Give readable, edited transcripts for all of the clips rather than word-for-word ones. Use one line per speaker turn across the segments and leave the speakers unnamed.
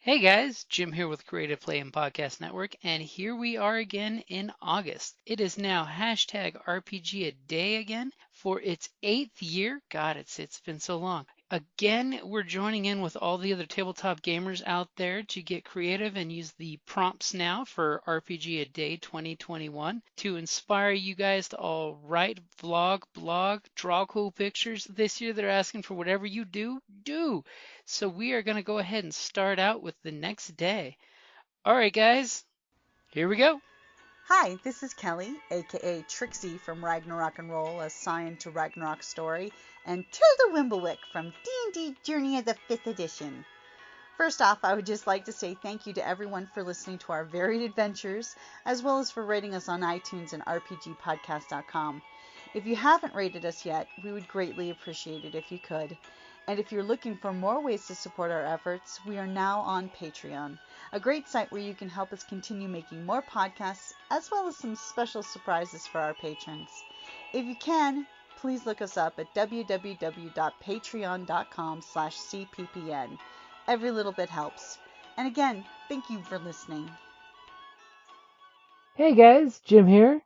Hey guys, Jim here with Creative Play and Podcast Network, and here we are again in August. It is now hashtag RPGaDay again for its 8th year. God, it's been so long. Again, we're joining in with all the other tabletop gamers out there to get creative and use the prompts now for RPGaDay 2021 to inspire you guys to all write, vlog, blog, draw cool pictures. This year they're asking for whatever you do. So we are going to go ahead and start out with the next day. All right, guys, here we go.
Hi, this is Kelly, aka Trixie from Ragnarok and Roll, assigned to Ragnarok Story, and Tilda Wimblewick from D&D Journey of the 5th Edition. First off, I would just like to say thank you to everyone for listening to our varied adventures, as well as for rating us on iTunes and RPGpodcast.com. If you haven't rated us yet, we would greatly appreciate it if you could. And if you're looking for more ways to support our efforts, we are now on Patreon, a great site where you can help us continue making more podcasts, as well as some special surprises for our patrons. If you can, please look us up at www.patreon.com/cppn. Every little bit helps. And again, thank you for listening.
Hey guys, Jim here.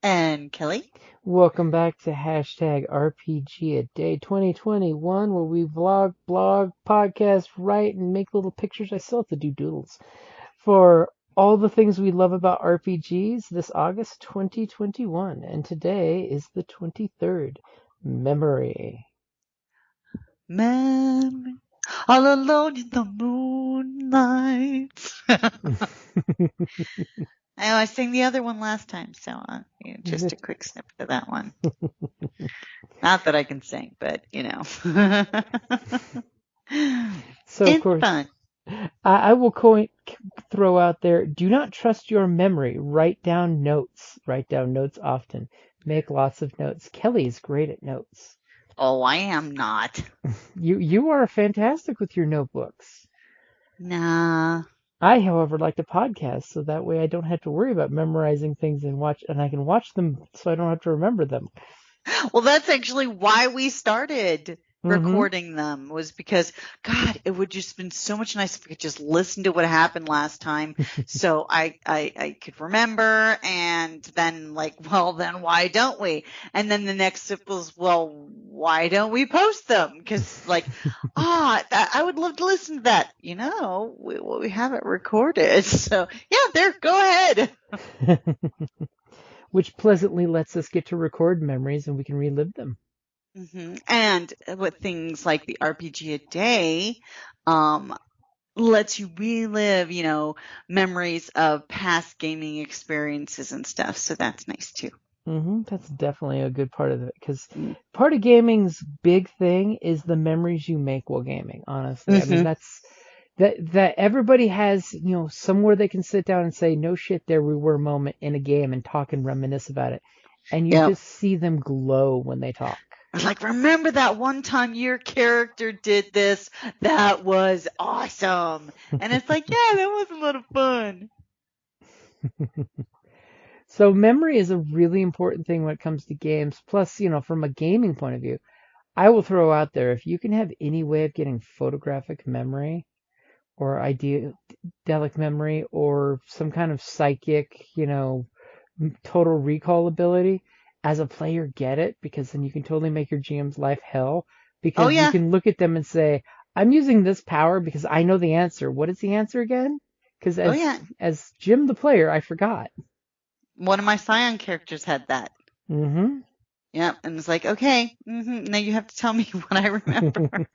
And Kelly?
Welcome back to hashtag RPGaDay2021, where we vlog, blog, podcast, write, and make little pictures. I still have to do doodles. For all the things we love about RPGs this August 2021. And today is the 23rd. Memory.
Memory, all alone in the moonlight. I sang the other one last time, so just a quick snippet of that one. Not that I can sing, but
So of course,
fun.
I will throw out there, do not trust your memory. Write down notes. Write down notes often. Make lots of notes. Kelly is great at notes.
Oh, I am not.
You are fantastic with your notebooks.
Nah.
I, however, like to podcast, so that way I don't have to worry about memorizing things and I can watch them so I don't have to remember them.
Well, that's actually why we started recording them, was because, God, it would just been so much nice if we could just listen to what happened last time, so I could remember, and then then why don't we? And then the next step was, well, why don't we post them? Because I would love to listen to that. We have it recorded, so yeah, go ahead.
Which pleasantly lets us get to record memories and we can relive them.
Mm-hmm. And with things like the RPGaDay, lets you relive, memories of past gaming experiences and stuff. So that's nice too.
That's definitely a good part of it, because part of gaming's big thing is the memories you make while gaming. Honestly, I mean that everybody has, somewhere they can sit down and say, no shit, there we were moment in a game and talk and reminisce about it. And you just see them glow when they talk.
Like, remember that one time your character did this? That was awesome. And it's like, yeah, that was a lot of fun.
So memory is a really important thing when it comes to games. Plus, from a gaming point of view, I will throw out there, if you can have any way of getting photographic memory, or idyllic memory, or some kind of psychic, total recall ability, as a player, get it, because then you can totally make your GM's life hell, because you can look at them and say, I'm using this power because I know the answer. What is the answer again? Because as Jim the player, I forgot.
One of my Scion characters had that. Yep, and it's like, okay, now you have to tell me what I remember.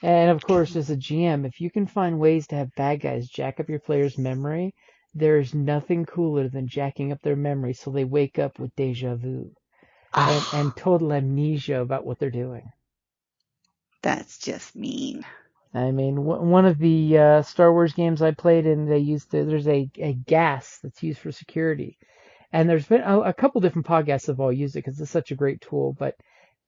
And of course, as a GM, if you can find ways to have bad guys jack up your player's memory, there's nothing cooler than jacking up their memory so they wake up with deja vu and total amnesia about what they're doing.
That's just mean.
I mean, one of the Star Wars games I played in, there's a gas that's used for security. And there's been a couple different podcasts have all used it because it's such a great tool, but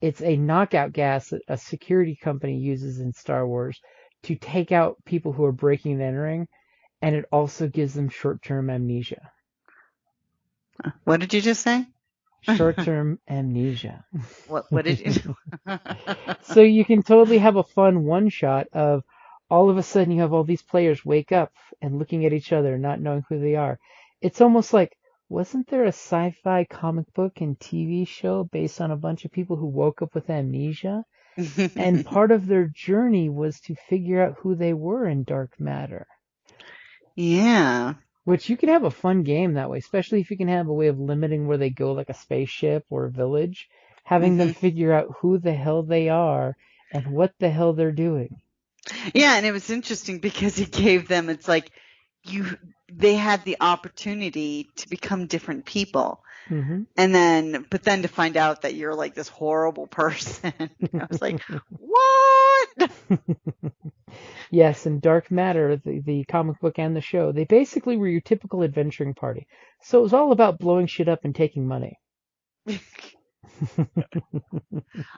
it's a knockout gas that a security company uses in Star Wars to take out people who are breaking and entering, and it also gives them short-term amnesia.
What did you just say?
Short-term amnesia.
What did you?
So you can totally have a fun one-shot of, all of a sudden you have all these players wake up and looking at each other, not knowing who they are. It's almost like, wasn't there a sci-fi comic book and TV show based on a bunch of people who woke up with amnesia? And part of their journey was to figure out who they were in dark matter.
Yeah.
Which you can have a fun game that way, especially if you can have a way of limiting where they go, like a spaceship or a village, having them figure out who the hell they are and what the hell they're doing.
Yeah, and it was interesting because it gave them, it's like they had the opportunity to become different people.
Mm-hmm.
But then to find out that you're like this horrible person, I was like, what?
Yes, in Dark Matter, the comic book and the show, they basically were your typical adventuring party. So it was all about blowing shit up and taking money.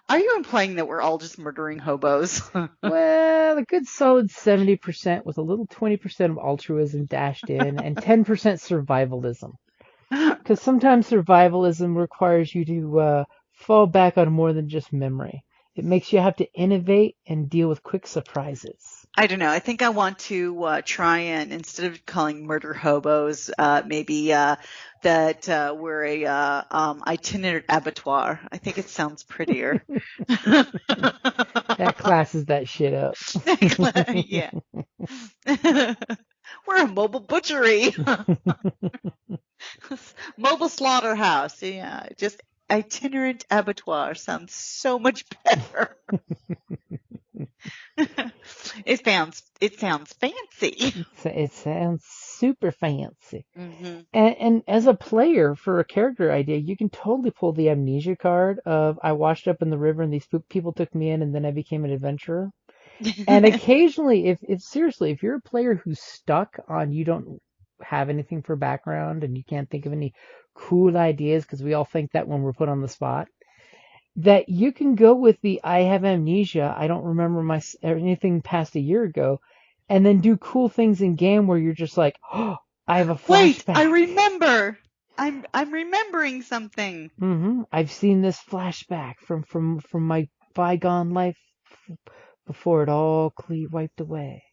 Are you implying that we're all just murdering hobos?
Well, a good solid 70% with a little 20% of altruism dashed in and 10% survivalism. Because sometimes survivalism requires you to fall back on more than just memory. It makes you have to innovate and deal with quick surprises.
I don't know. I think I want to try and, instead of calling murder hobos, maybe that we're a itinerant abattoir. I think it sounds prettier.
That classes that shit up.
Yeah. We're a mobile butchery. Mobile slaughterhouse. Yeah. Just itinerant abattoir sounds so much better. It sounds fancy.
It sounds super fancy.
Mm-hmm.
And as a player, for a character idea, you can totally pull the amnesia card of, I washed up in the river and these people took me in and then I became an adventurer. And occasionally, if you're a player who's stuck on, you don't have anything for background and you can't think of any cool ideas, because we all think that when we're put on the spot, that you can go with the, I have amnesia, I don't remember anything past a year ago, and then do cool things in game where you're just like, oh, I have a flashback.
Wait, I remember. I'm remembering something.
Mm-hmm. I've seen this flashback from my bygone life before it all wiped away.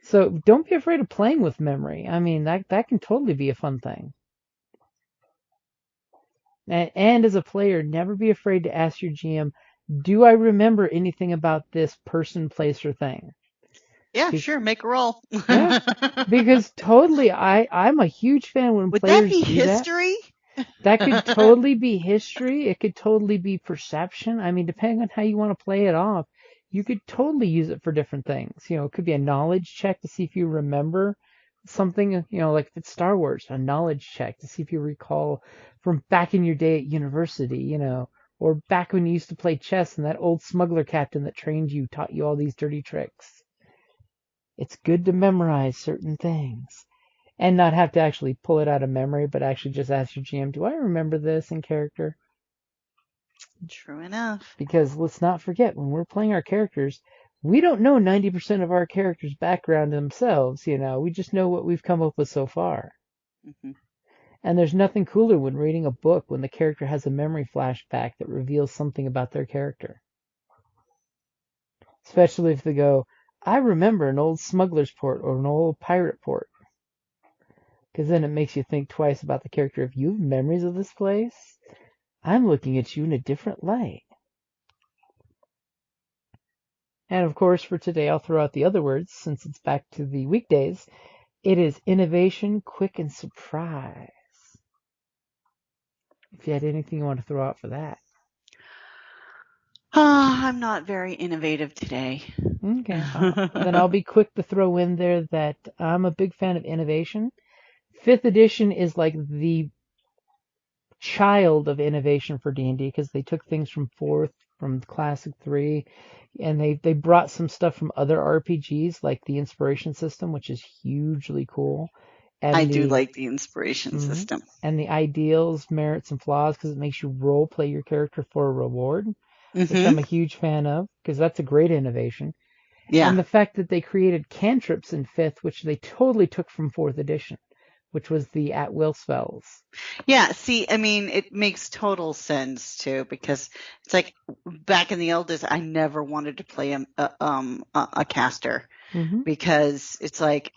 So don't be afraid of playing with memory. I mean, that can totally be a fun thing. And as a player, never be afraid to ask your GM, do I remember anything about this person, place, or thing?
Yeah, sure, make a roll.
Yeah, because totally, I'm a huge fan when players do that. Would that be
history?
That could totally be history. It could totally be perception. I mean, depending on how you want to play it off, you could totally use it for different things. You know, it could be a knowledge check to see if you remember something, you know, like if it's Star Wars, a knowledge check to see if you recall from back in your day at university, you know, or back when you used to play chess and that old smuggler captain that trained you taught you all these dirty tricks. It's good to memorize certain things and not have to actually pull it out of memory, but actually just ask your GM, do I remember this in character?
True enough.
Because let's not forget, when we're playing our characters, we don't know 90% of our characters' background themselves, you know. We just know what we've come up with so far.
Mm-hmm.
And there's nothing cooler when reading a book when the character has a memory flashback that reveals something about their character. Especially if they go, I remember an old smuggler's port or an old pirate port. Because then it makes you think twice about the character. If you have memories of this place, I'm looking at you in a different light. And of course, for today, I'll throw out the other words since it's back to the weekdays. It is innovation, quick, and surprise. If you had anything you want to throw out for that.
I'm not very innovative today.
Okay. Then I'll be quick to throw in there that I'm a big fan of innovation. 5th edition is like the child of innovation for D&D because they took things from 4th, from Classic 3, and they brought some stuff from other RPGs like the Inspiration System, which is hugely cool. And
I do like the Inspiration System.
And the ideals, merits, and flaws because it makes you role play your character for a reward, which I'm a huge fan of because that's a great innovation. Yeah. And the fact that they created cantrips in 5th, which they totally took from 4th edition, which was the at-will spells.
Yeah, see, I mean, it makes total sense too, because it's like back in the old days, I never wanted to play a caster because it's like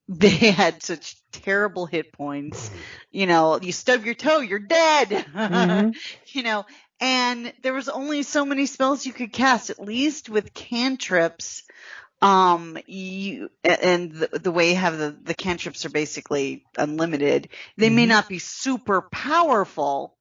they had such terrible hit points. You know, you stub your toe, you're dead. You know, and there was only so many spells you could cast, at least with cantrips. The way you have the cantrips are basically unlimited. They may not be super powerful,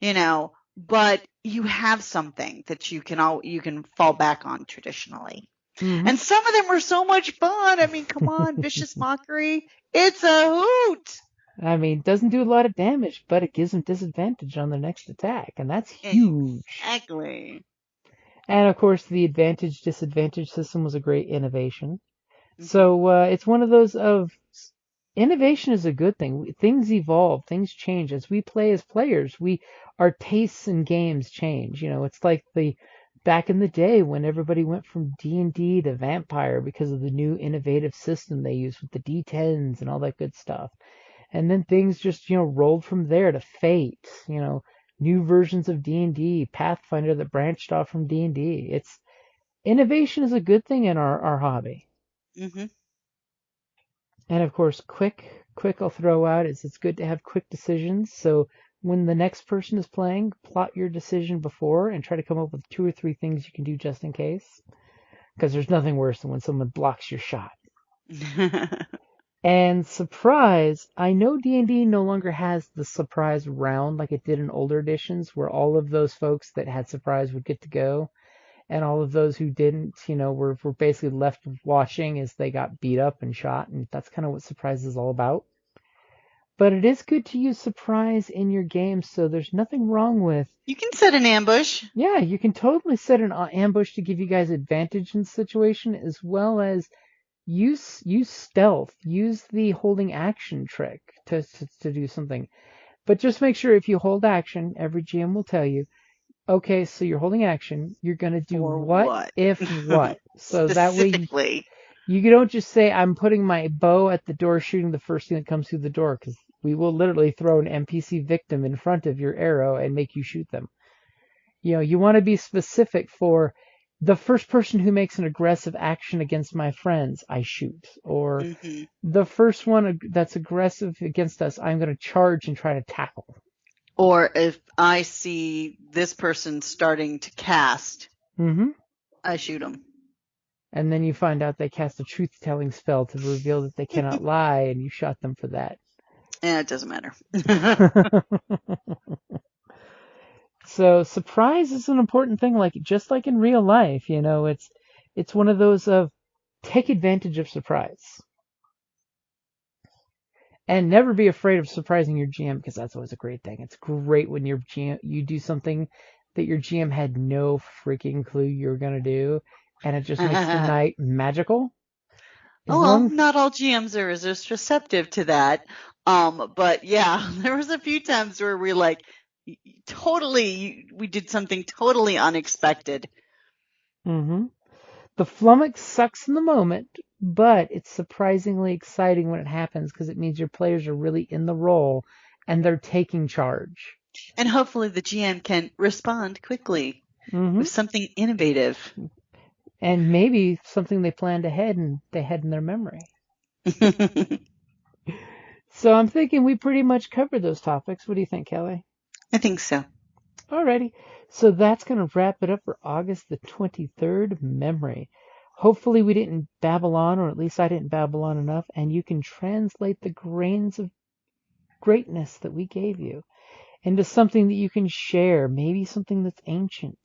you know, but you have something that you can fall back on traditionally. And some of them were so much fun. I mean, come on, Vicious Mockery. It's a hoot.
I mean, it doesn't do a lot of damage, but it gives them disadvantage on their next attack, and that's huge.
Exactly.
And of course, the advantage-disadvantage system was a great innovation. So it's one of those of innovation is a good thing. Things evolve, things change. As we play as players, our tastes in games change. You know, it's like back in the day when everybody went from D&D to Vampire because of the new innovative system they used with the D10s and all that good stuff. And then things just, rolled from there to Fate, new versions of D&D, Pathfinder that branched off from D&D. Innovation is a good thing in our hobby. And of course, quick I'll throw out is it's good to have quick decisions. So when the next person is playing, plot your decision before and try to come up with 2 or 3 things you can do just in case. Because there's nothing worse than when someone blocks your shot. And surprise, I know D&D no longer has the surprise round like it did in older editions where all of those folks that had surprise would get to go. And all of those who didn't, were basically left watching as they got beat up and shot. And that's kind of what surprise is all about. But it is good to use surprise in your game, so there's nothing wrong with...
You can set an ambush.
Yeah, you can totally set an ambush to give you guys advantage in the situation, as well as use stealth. Use the holding action trick to do something. But just make sure if you hold action, every GM will tell you, okay, so you're holding action. You're going to do what if what. So that way you don't just say, I'm putting my bow at the door shooting the first thing that comes through the door, because we will literally throw an NPC victim in front of your arrow and make you shoot them. You want to be specific for the first person who makes an aggressive action against my friends, I shoot. Or the first one that's aggressive against us, I'm going to charge and try to tackle.
Or if I see this person starting to cast, I shoot them.
And then you find out they cast a truth-telling spell to reveal that they cannot lie, and you shot them for that.
Yeah, it doesn't matter.
So surprise is an important thing, just like in real life. It's one of those of take advantage of surprise. And never be afraid of surprising your GM, because that's always a great thing. It's great when you do something that your GM had no freaking clue you were going to do, and it just makes the night magical.
Not all GMs are as receptive to that. But yeah, there was a few times where we we did something totally unexpected.
The flummox sucks in the moment, but it's surprisingly exciting when it happens because it means your players are really in the role and they're taking charge.
And hopefully the GM can respond quickly with something innovative.
And maybe something they planned ahead and they had in their memory. So I'm thinking we pretty much covered those topics. What do you think, Kelly?
I think so.
Alrighty. So that's going to wrap it up for August the 23rd memory. Hopefully we didn't babble on, or at least I didn't babble on enough, and you can translate the grains of greatness that we gave you into something that you can share, maybe something that's ancient,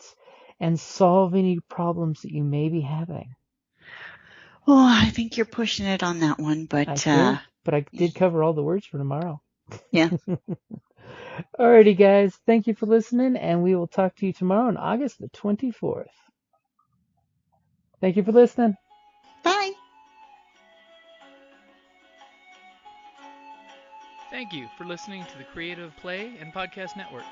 and solve any problems that you may be having.
Well, I think you're pushing it on that one, but
I did cover all the words for tomorrow.
Yeah.
Alrighty, guys. Thank you for listening, and we will talk to you tomorrow on August the 24th. Thank you for listening.
Bye.
Thank you for listening to the Creative Play and Podcast Network.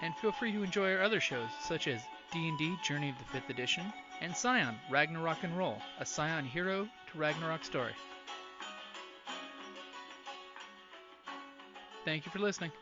And feel free to enjoy our other shows, such as D&D Journey of the 5th Edition and Scion Ragnarok and Roll, a Scion hero to Ragnarok story. Thank you for listening.